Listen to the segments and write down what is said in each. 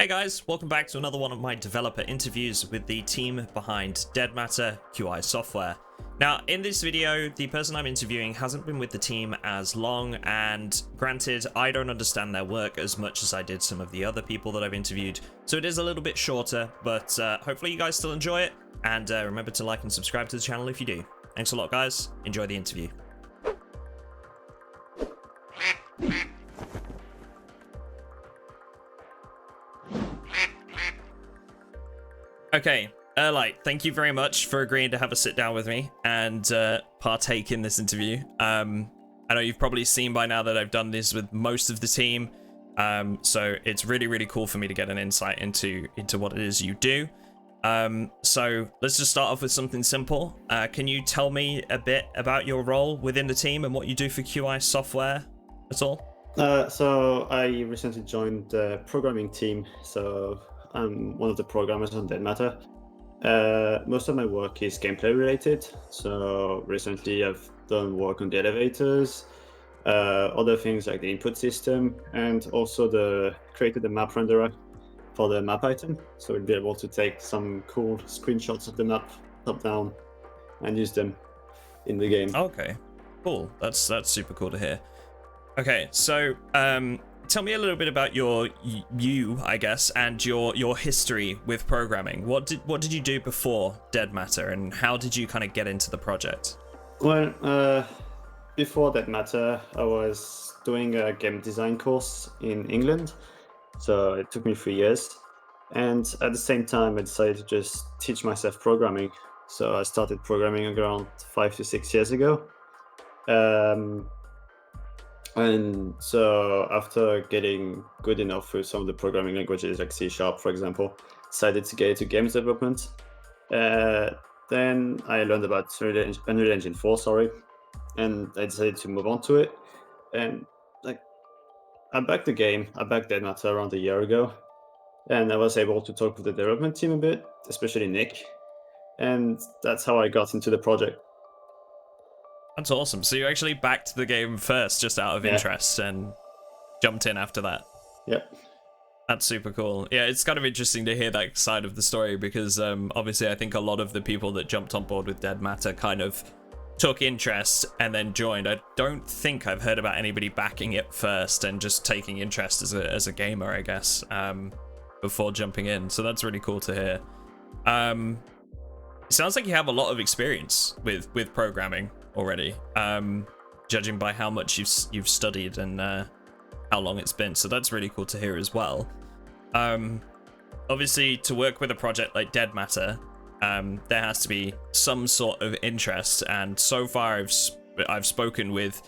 Hey guys, welcome back to another one of my developer interviews with the team behind Dead Matter QI software. Now, in this video, the person I'm interviewing hasn't been with the team as long, and granted, I don't understand their work as much as I did some of the other people that I've interviewed, so it is a little bit shorter, but hopefully you guys still enjoy it, and remember to like and subscribe to the channel if you do. Thanks a lot, guys. Enjoy the interview. Okay, Erlite, thank you very much for agreeing to have a sit down with me and partake in this interview. I know you've probably seen by now that I've done this with most of the team, so it's really cool for me to get an insight into what it is you do. So let's just start off with something simple. Can you tell me a bit about your role within the team and what you do for QI software at all? So I recently joined the programming team, so I'm one of the programmers on Dead Matter. Most of my work is gameplay related, so recently I've done work on the elevators, other things like the input system, and also created the map renderer for the map item, so we'll be able to take some cool screenshots of the map top down and use them in the game. Okay, cool. That's super cool to hear. Okay, so tell me a little bit about you, I guess, and your history with programming. What did you do before Dead Matter, and how did you kind of get into the project? Well, before Dead Matter, I was doing a game design course in England, so it took me 3 years. And at the same time, I decided to just teach myself programming. So I started programming around 5 to 6 years ago. And so after getting good enough with some of the programming languages like C#, for example, decided to get into games development. Then I learned about Unreal Engine 4, and I decided to move on to it. And I backed the game, I backed Dead Matter around a year ago, and I was able to talk with the development team a bit, especially Nick, and that's how I got into the project. That's awesome. So you actually backed the game first, just out of interest, and jumped in after that. Yep. That's super cool. Yeah, it's kind of interesting to hear that side of the story because obviously I think a lot of the people that jumped on board with Dead Matter kind of took interest and then joined. I don't think I've heard about anybody backing it first and just taking interest as a gamer, I guess, before jumping in. So that's really cool to hear. It sounds like you have a lot of experience with programming already, judging by how much you've studied and how long it's been, so that's really cool to hear as well. Obviously, to work with a project like Dead Matter, there has to be some sort of interest, and so far I've spoken with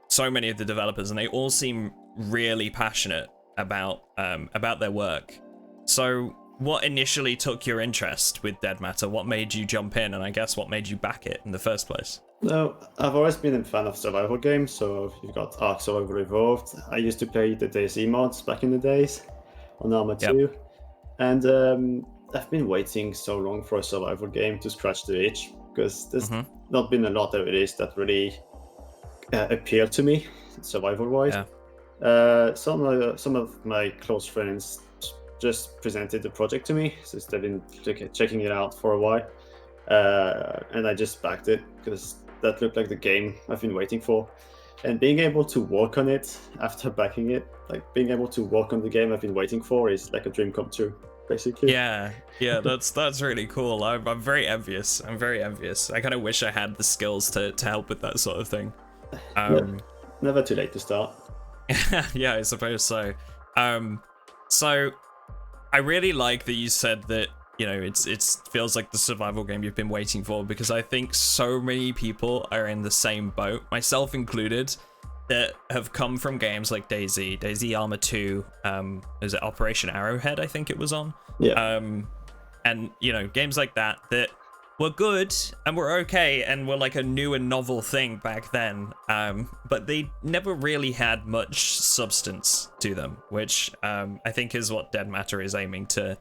so many of the developers, and they all seem really passionate about their work. So what initially took your interest with Dead Matter? What made you jump in, and I guess what made you back it in the first place? No, I've always been a fan of survival games, so you've got Ark Survival Evolved. I used to play the DayZ mods back in the days on Arma 2, and I've been waiting so long for a survival game to scratch the itch, because there's not been a lot of release that really appealed to me, survival-wise. Some of my close friends just presented the project to me, since they've been checking it out for a while, and I just backed it because that looked like the game I've been waiting for. And being able to work on it after backing it, like being able to work on the game I've been waiting for, is like a dream come true, basically. Yeah, that's really cool. I'm very envious. I'm very envious. I kind of wish I had the skills to help with that sort of thing. Never too late to start. Yeah, I suppose so. So I really like that you said that, you know, it feels like the survival game you've been waiting for, because I think so many people are in the same boat, myself included, that have come from games like DayZ Arma 2, is it Operation Arrowhead, I think it was on? Yeah. And, you know, games like that were good and were okay and were like a new and novel thing back then, but they never really had much substance to them, which I think is what Dead Matter is aiming to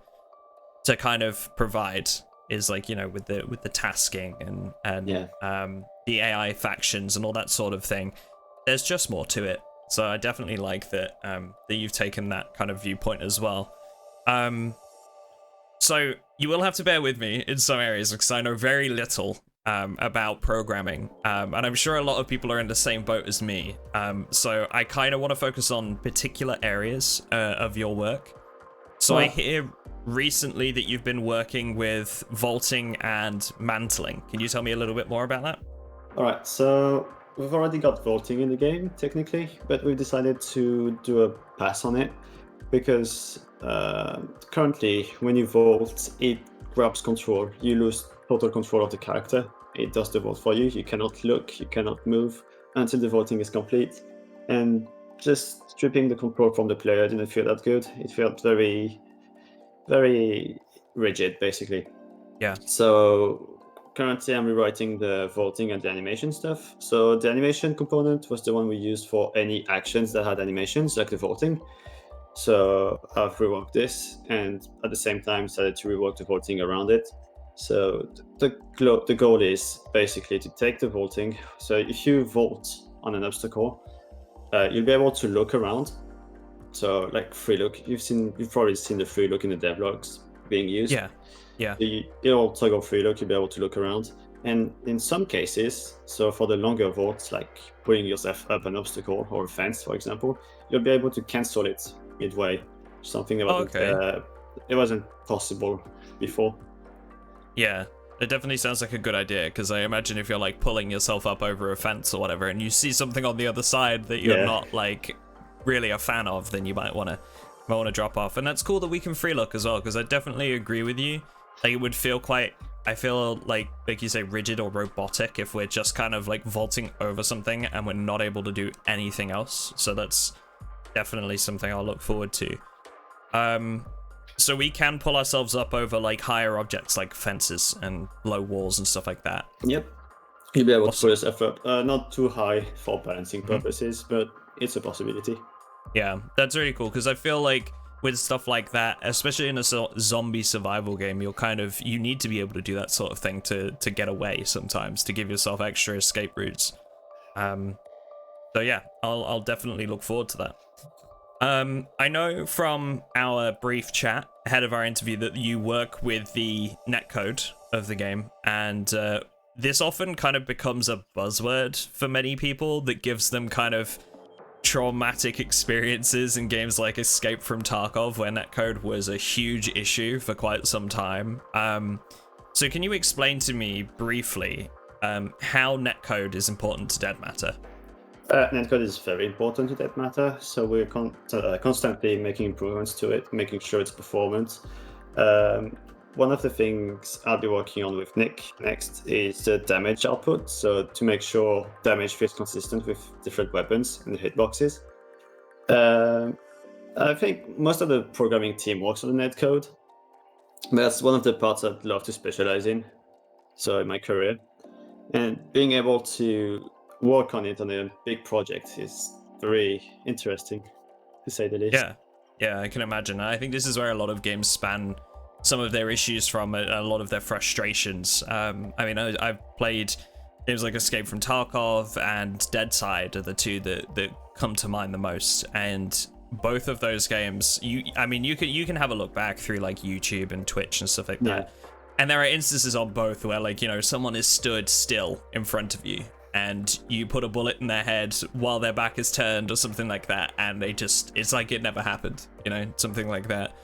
kind of provide, is like, you know, with the tasking and the AI factions and all that sort of thing. There's just more to it. So I definitely like that that you've taken that kind of viewpoint as well. So you will have to bear with me in some areas because I know very little about programming, and I'm sure a lot of people are in the same boat as me. So I kind of want to focus on particular areas of your work. So I hear recently that you've been working with vaulting and mantling. Can you tell me a little bit more about that? All right, so we've already got vaulting in the game, technically, but we've decided to do a pass on it because currently, when you vault, it grabs control. You lose total control of the character. It does the vault for you. You cannot look, you cannot move until the vaulting is complete. And just stripping the control from the player didn't feel that good. It felt very, very rigid, basically. Yeah. So currently I'm rewriting the vaulting and the animation stuff. So the animation component was the one we used for any actions that had animations, like the vaulting. So I've reworked this, and at the same time started to rework the vaulting around it. So the goal is basically to take the vaulting. So if you vault on an obstacle, you'll be able to look around. So like free look, you've probably seen the free look in the devlogs being used. Yeah. Yeah. You'll toggle free look, you'll be able to look around. And in some cases, so for the longer vaults, like putting yourself up an obstacle or a fence, for example, you'll be able to cancel it midway. Something that it wasn't possible before. Yeah, it definitely sounds like a good idea, because I imagine if you're like pulling yourself up over a fence or whatever and you see something on the other side that you're not like really a fan of, then you might want to drop off. And that's cool that we can free look as well, because I definitely agree with you. Like, it would feel quite, I feel like you say, rigid or robotic if we're just kind of like vaulting over something and we're not able to do anything else. So that's definitely something I'll look forward to. So we can pull ourselves up over like higher objects like fences and low walls and stuff like that. Yep. You'll be able to pull yourself up, not too high for balancing purposes, but it's a possibility. Yeah, that's really cool, because I feel like with stuff like that, especially in a zombie survival game, you need to be able to do that sort of thing to get away sometimes, to give yourself extra escape routes. So yeah, I'll definitely look forward to that. I know from our brief chat ahead of our interview that you work with the netcode of the game, and this often kind of becomes a buzzword for many people that gives them kind of traumatic experiences in games like Escape from Tarkov, where netcode was a huge issue for quite some time. So can you explain to me briefly how netcode is important to Dead Matter? Netcode is very important to Dead Matter, so we're constantly making improvements to it, making sure it's performant. One of the things I'll be working on with Nick next is the damage output, so to make sure damage feels consistent with different weapons and the hitboxes. I think most of the programming team works on the netcode, but that's one of the parts I'd love to specialize in, so in my career. And being able to work on it on a big project is very interesting, to say the least. Yeah, I can imagine. I think this is where a lot of games span some of their issues from, a lot of their frustrations. I mean, I've played games like Escape from Tarkov and Deadside are the two that come to mind the most. And both of those games, you can have a look back through like YouTube and Twitch and stuff like that. And there are instances on both where, like, you know, someone is stood still in front of you and you put a bullet in their head while their back is turned or something like that, and it's like it never happened, you know, something like that.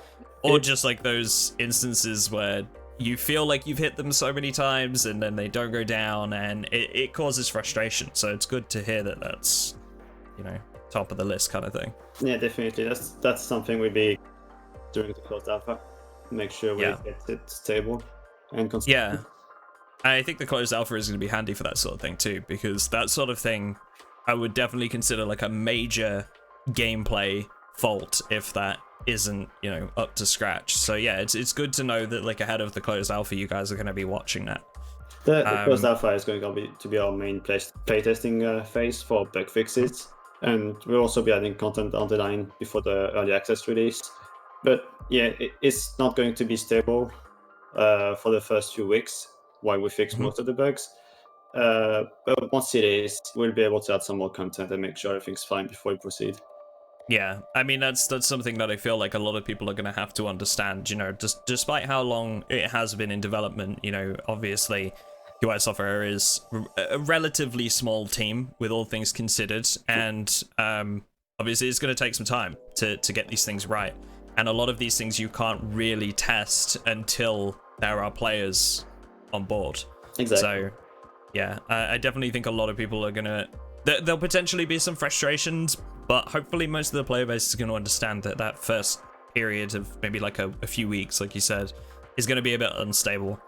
Or just like those instances where you feel like you've hit them so many times and then they don't go down, and it causes frustration. So it's good to hear that that's, you know, top of the list kind of thing. Yeah, definitely. That's something we'll be doing the closed alpha. Make sure we get it stable and consistent. Yeah. I think the closed alpha is going to be handy for that sort of thing too, because that sort of thing I would definitely consider like a major gameplay fault if that isn't, you know, up to scratch. So yeah, it's good to know that like ahead of the closed alpha you guys are going to be watching that. The closed alpha is going to be our main playtesting phase for bug fixes, and we'll also be adding content down the line before the early access release. But yeah, it's not going to be stable for the first few weeks while we fix most of the bugs. But once it is, we'll be able to add some more content and make sure everything's fine before we proceed. Yeah, I mean that's something that I feel like a lot of people are going to have to understand. You know, just despite how long it has been in development, you know, obviously, UI Software is a relatively small team with all things considered, and obviously it's going to take some time to get these things right. And a lot of these things you can't really test until there are players on board. Exactly. So, yeah, I definitely think a lot of people are gonna. There'll potentially be some frustrations, but hopefully most of the player base is going to understand that that first period of maybe like a few weeks, like you said, is going to be a bit unstable.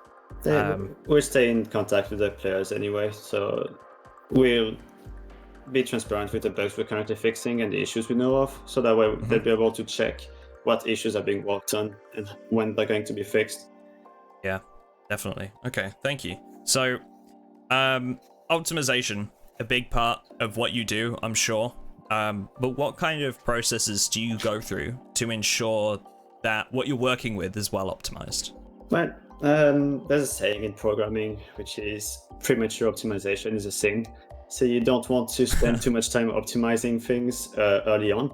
We'll stay in contact with the players anyway, so we'll be transparent with the bugs we're currently fixing and the issues we know of, so that way they'll be able to check what issues are being worked on and when they're going to be fixed. Yeah, definitely. Okay, thank you. So, optimization, a big part of what you do, I'm sure. But what kind of processes do you go through to ensure that what you're working with is well optimized? Well, there's a saying in programming, which is premature optimization is a sin. So you don't want to spend too much time optimizing things early on.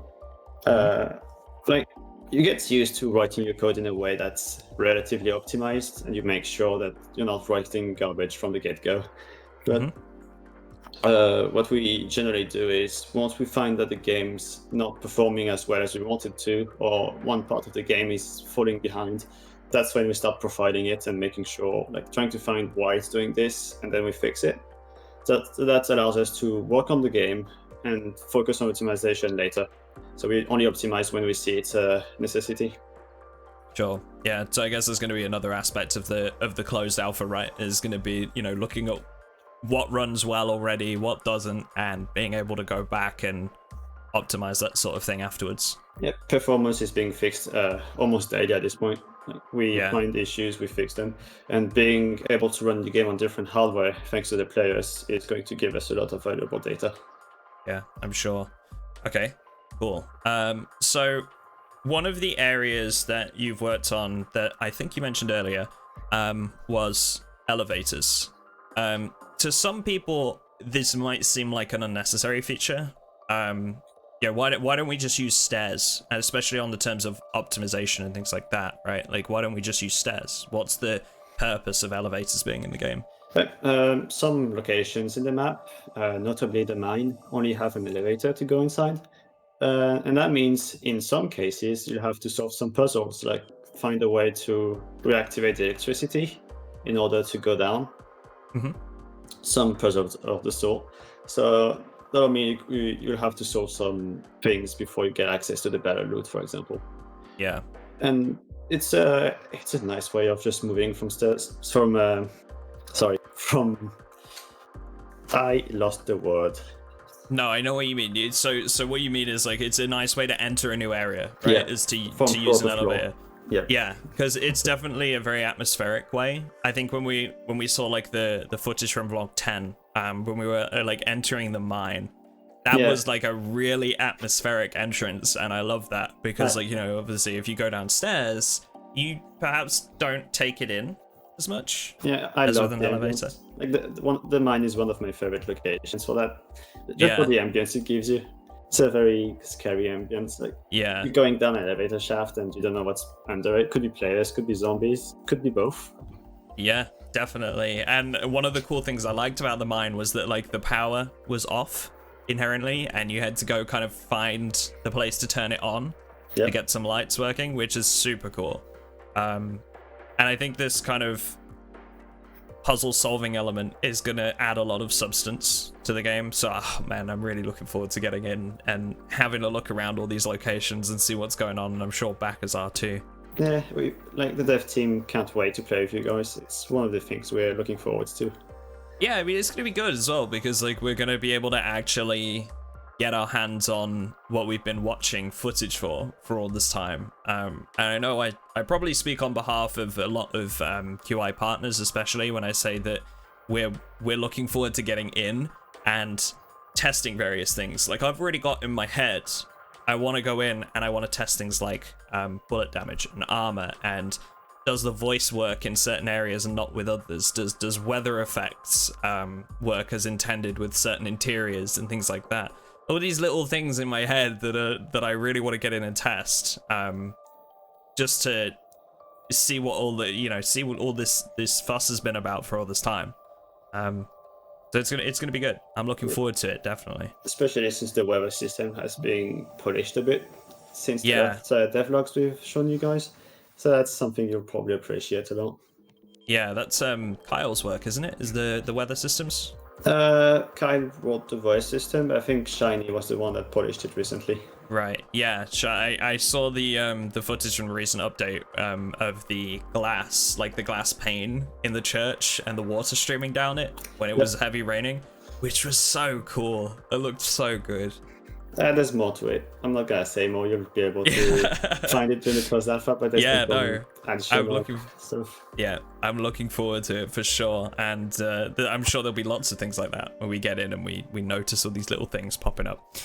Like, you get used to writing your code in a way that's relatively optimized, and you make sure that you're not writing garbage from the get-go. But what we generally do is, once we find that the game's not performing as well as we want it to, or one part of the game is falling behind, that's when we start profiling it and making sure, like trying to find why it's doing this, and then we fix it. That allows us to work on the game and focus on optimization later. So we only optimize when we see it's a necessity. Sure. Yeah. So I guess there's going to be another aspect of the closed alpha, right? Is going to be, you know, looking at what runs well already, what doesn't, and being able to go back and optimize that sort of thing afterwards. Yeah, performance is being fixed almost daily at this point. We find issues, we fix them, and being able to run the game on different hardware thanks to the players is going to give us a lot of valuable data. Yeah, I'm sure. Okay, cool. So one of the areas that you've worked on that I think you mentioned earlier was elevators. To some people, this might seem like an unnecessary feature. Yeah, why don't we just use stairs, and especially on the terms of optimization and things like that, right? Like, why don't we just use stairs? What's the purpose of elevators being in the game? Some locations in the map, notably the mine, only have an elevator to go inside. And that means in some cases you have to solve some puzzles, like find a way to reactivate the electricity in order to go down. Some puzzles of the sort. So that'll mean you'll have to solve some things before you get access to the better loot, for example. Yeah. And it's a nice way of just moving from stairs from I lost the word. No, I know what you mean. So what you mean is, like, it's a nice way to enter a new area, right? Yeah. Is to use an elevator. Yeah, because it's definitely a very atmospheric way. I think when we saw like the footage from vlog 10, when we were like entering the mine, that was like a really atmospheric entrance, and I love that because like, you know, obviously if you go downstairs, you perhaps don't take it in as much. Yeah, I as love with an the elevator. Ambience. Like the mine is one of my favorite locations for that. Just for the ambience it gives you. It's a very scary ambience. Like, you're going down an elevator shaft and you don't know what's under it. Could be players, could be zombies, could be both. Yeah, definitely. And one of the cool things I liked about the mine was that, like, the power was off inherently, and you had to go kind of find the place to turn it on to get some lights working, which is super cool. And I think this kind of puzzle solving element is going to add a lot of substance to the game. So, man, I'm really looking forward to getting in and having a look around all these locations and see what's going on. And I'm sure backers are too. Yeah, the dev team can't wait to play with you guys. It's one of the things we're looking forward to. Yeah, I mean, it's going to be good as well, because like we're going to be able to actually get our hands on what we've been watching footage for all this time. And I know I probably speak on behalf of a lot of QI partners, especially when I say that we're looking forward to getting in and testing various things. Like, I've already got in my head, I want to go in and I want to test things like bullet damage and armor, and does the voice work in certain areas and not with others? Does weather effects work as intended with certain interiors and things like that? all these little things in my head that I really want to get in and test, just to see what all the see what all this fuss has been about for all this time. So it's gonna be good. I'm looking forward to it, definitely. Especially since the weather system has been polished a bit since the last devlogs we've shown you guys. So that's something you'll probably appreciate a lot. Yeah, that's Kyle's work, isn't it? Is the weather systems? Kyle wrote the voice system. I think Shiny was the one that polished it recently. Right. Yeah. I saw the footage from a recent update of the glass, like the glass pane in the church and the water streaming down it when it was heavy raining, which was so cool. It looked so good. There's more to it. I'm not gonna say more. You'll be able to find it during the closed alpha, but there's I'm looking forward to it for sure, and I'm sure there'll be lots of things like that when we get in and we notice all these little things popping up.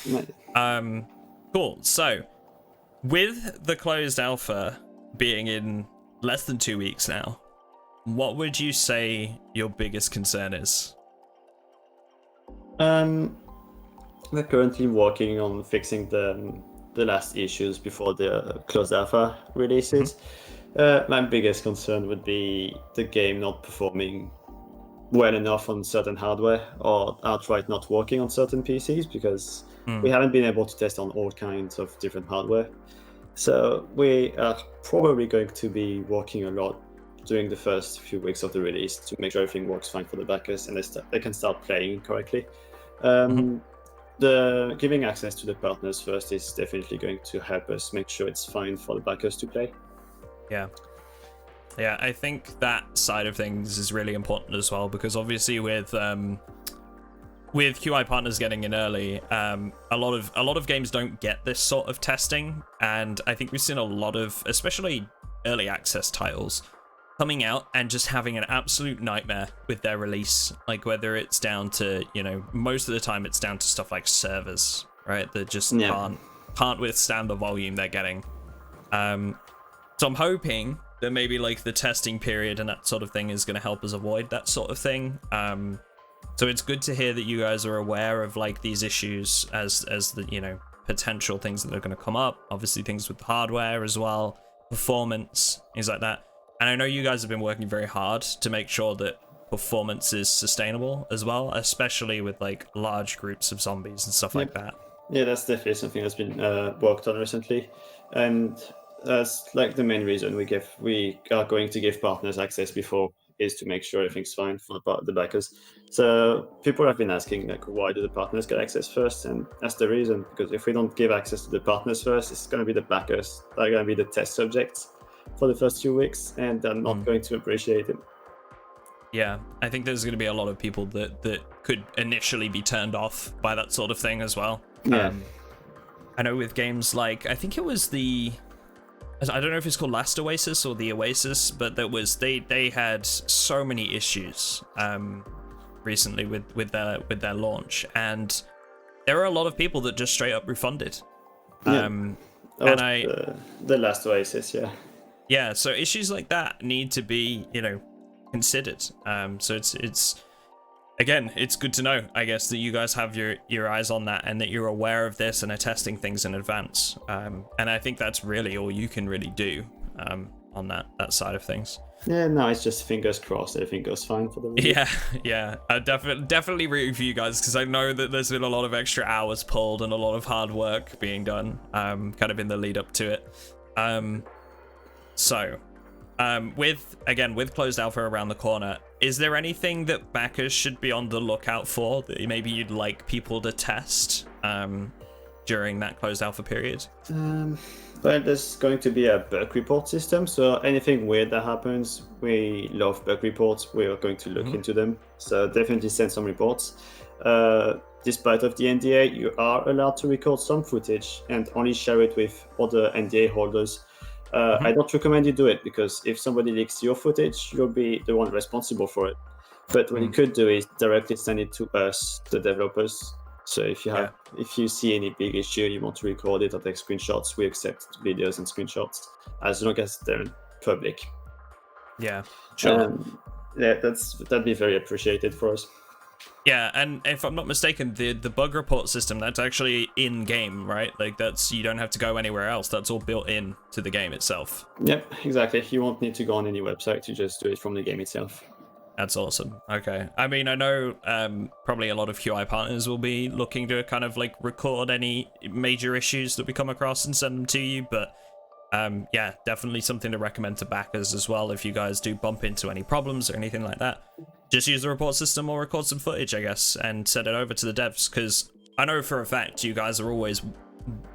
Cool. So, with the closed alpha being in less than 2 weeks now, what would you say your biggest concern is? We're currently working on fixing the last issues before the closed alpha releases. My biggest concern would be the game not performing well enough on certain hardware or outright not working on certain PCs, because we haven't been able to test on all kinds of different hardware. So we are probably going to be working a lot during the first few weeks of the release to make sure everything works fine for the backers and they can start playing correctly. The giving access to the partners first is definitely going to help us make sure it's fine for the backers to play. Yeah, I think that side of things is really important as well, because obviously with QI partners getting in early, a lot of games don't get this sort of testing, and I think we've seen a lot of, especially early access titles, coming out and just having an absolute nightmare with their release. Like, whether it's down to, most of the time it's down to stuff like servers, right? That just can't withstand the volume they're getting. So I'm hoping that maybe like the testing period and that sort of thing is going to help us avoid that sort of thing. So it's good to hear that you guys are aware of like these issues as the potential things that are going to come up. Obviously things with hardware as well, performance, things like that. And I know you guys have been working very hard to make sure that performance is sustainable as well, especially with like large groups of zombies and stuff like that. Yeah, that's definitely something that's been worked on recently, and that's like the main reason we are going to give partners access before, is to make sure everything's fine for the backers. So people have been asking, like, why do the partners get access first? And that's the reason, because if we don't give access to the partners first, it's going to be the backers that are going to be the test subjects for the first few weeks, and they're not going to appreciate it. Yeah, I think there's going to be a lot of people that could initially be turned off by that sort of thing as well. Yeah. I know with games like, I think it was I don't know if it's called Last Oasis or the Oasis, but they had so many issues recently with their launch, and there were a lot of people that just straight up refunded. The Last Oasis, yeah. So issues like that need to be considered. So it's again, it's good to know, I guess, that you guys have your eyes on that and that you're aware of this and are testing things in advance. And I think that's really all you can really do on that side of things. Yeah, no, it's just fingers crossed everything goes fine for the release. Yeah. I definitely rooting for you guys, because I know that there's been a lot of extra hours pulled and a lot of hard work being done, kind of in the lead up to it. With closed alpha around the corner, is there anything that backers should be on the lookout for that maybe you'd like people to test during that closed alpha period? Well, there's going to be a bug report system, so anything weird that happens, we love bug reports. We are going to look into them, so definitely send some reports. Despite of the NDA, you are allowed to record some footage and only share it with other NDA holders. I don't recommend you do it, because if somebody leaks your footage, you'll be the one responsible for it. But what you could do is directly send it to us, the developers. So if you see any big issue, you want to record it or take screenshots, we accept videos and screenshots as long as they're public. Yeah, sure. That'd be very appreciated for us. Yeah, and if I'm not mistaken, the bug report system, that's actually in game, right? Like that's, you don't have to go anywhere else. That's all built in to the game itself. Yep, exactly. You won't need to go on any website to just do it from the game itself. That's awesome. Okay. I mean, I know probably a lot of QI partners will be looking to kind of like record any major issues that we come across and send them to you, but yeah, definitely something to recommend to backers as well if you guys do bump into any problems or anything like that. Just use the report system or record some footage, I guess, and send it over to the devs, because I know for a fact you guys are always,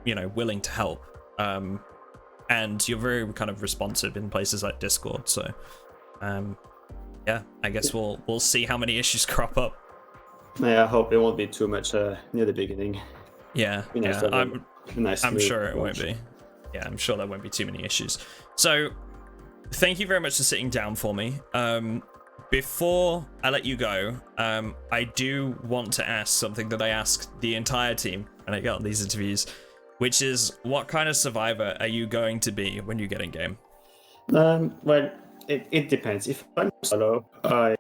you know, willing to help. And you're very kind of responsive in places like Discord, so yeah, I guess we'll see how many issues crop up. Yeah, I hope it won't be too much near the beginning. Yeah, Nice I'm sure it won't be. Yeah, I'm sure there won't be too many issues. So, thank you very much for sitting down for me. Before I let you go, I do want to ask something that I asked the entire team when I get on these interviews, which is, what kind of survivor are you going to be when you get in game? Well, it depends. If I'm solo, I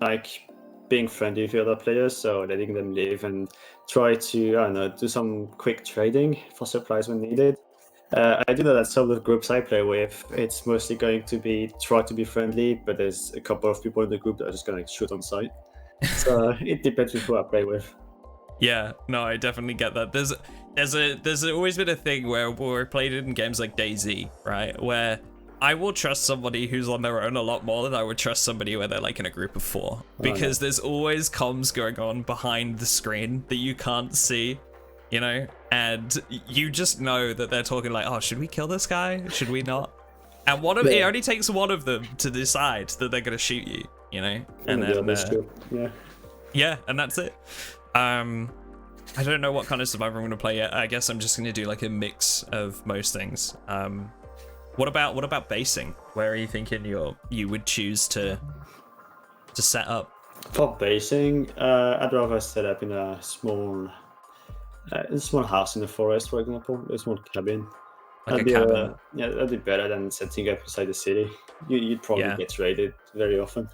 like being friendly with the other players, so letting them live and try to, I don't know, do some quick trading for supplies when needed. I do know that some of the groups I play with, it's mostly going to be try to be friendly, but there's a couple of people in the group that are just going to shoot on sight. So it depends with who I play with. Yeah, no, I definitely get that. There's always been a thing where we're played in games like DayZ, right? Where I will trust somebody who's on their own a lot more than I would trust somebody where they're like in a group of 4. Because there's always comms going on behind the screen that you can't see, you know? And you just know that they're talking like, oh, should we kill this guy? Should we not? And it only takes one of them to decide that they're gonna shoot you, you know? And then yeah, and that's it. I don't know what kind of survivor I'm gonna play yet. I guess I'm just gonna do like a mix of most things. What about basing? Where are you thinking you would choose to set up? For basing, I'd rather set up in a small house in the forest, for example, a small cabin. Like a cabin. Yeah, that'd be better than setting up inside the city. You'd probably get raided very often.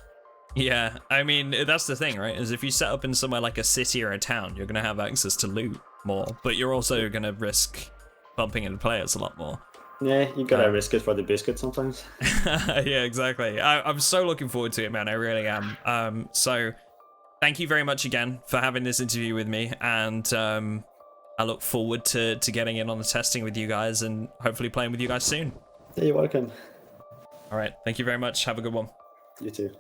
Yeah, I mean, that's the thing, right? Is if you set up in somewhere like a city or a town, you're gonna have access to loot more, but you're also gonna risk bumping into players a lot more. Yeah, you gotta risk it for the biscuit sometimes. Yeah, exactly. I'm so looking forward to it, man. I really am. So thank you very much again for having this interview with me, and I look forward to getting in on the testing with you guys and hopefully playing with you guys soon. Yeah, you're welcome. All right, thank you very much. Have a good one. You too.